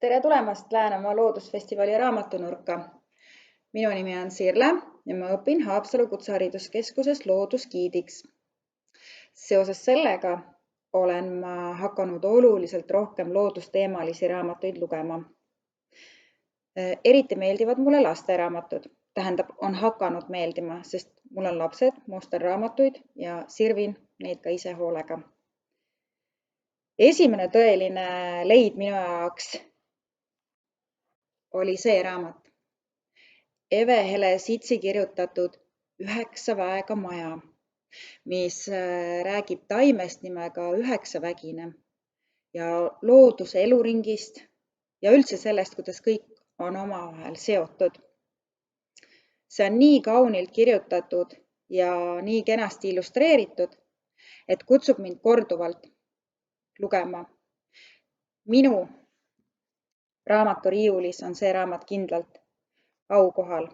Tere tulemast Läänemaa Loodusfestivali raamatunurka. Minu nimi on Sirle ja ma õpin Haapsalu Kutsehariduskeskuses loodusgiidiks. Seoses sellega olen ma hakanud oluliselt rohkem loodusteemalisi raamatuid lugema. Eriti meeldivad mulle lasteraamatud. Tähendab, on hakanud meeldima, sest mul on lapsed, ma ostan raamatuid ja sirvin neid ka ise hoolega. Esimene tõeline leid minu jaoks oli see raamat. Eve Hele Sitsi kirjutatud 9 väega maja, mis räägib taimest nimega üheksavägine ja looduse eluringist ja üldse sellest, kuidas kõik on omavahel seotud. See on nii kaunilt kirjutatud ja nii kenasti illustreeritud, et kutsub mind korduvalt lugema. Minu raamaturiiulis on see raamat kindlalt aukohal.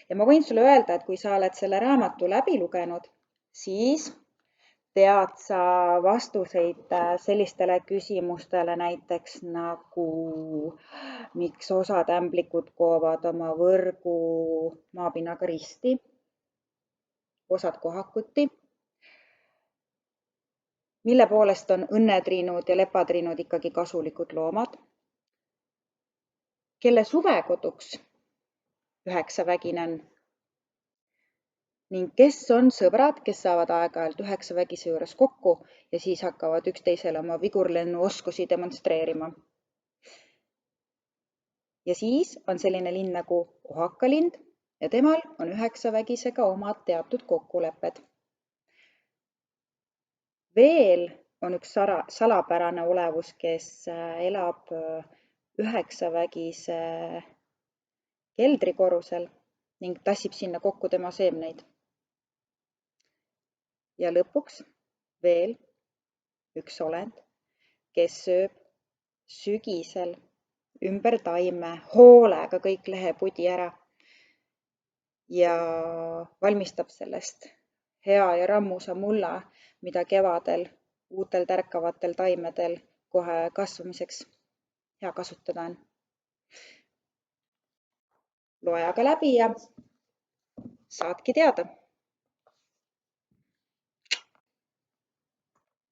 Ja ma võin sulle öelda, et kui sa oled selle raamatu läbi lugenud, siis tead sa vastuseid sellistele küsimustele näiteks nagu miks osad ämblikud koovad oma võrgu maapinnaga risti, osad kohakuti, mille poolest on õnnetriinud ja lepatriinud ikkagi kasulikud loomad, kelle suvekoduks üheksavägine on ning kes on sõbrad, kes saavad aeg-ajalt üheksavägise juures kokku ja siis hakkavad üksteisele oma vigurlennuoskusi demonstreerima. Ja siis on selline linn nagu Ohakalind ja temal on üheksavägisega omad teatud kokkulepped. Veel on üks salapärane olevus, kes elab üheksavägise keldrikorrusel ning tassib sinna kokku tema seemneid. Ja lõpuks veel üks olend, kes sööb sügisel ümber taime hoolega kõik lehepudi ära ja valmistab sellest hea ja rammusa mulla, mida kevadel uutel tärkavatel taimedel kohe kasvamiseks hea kasutada on. Loe aga läbi ja saadki teada.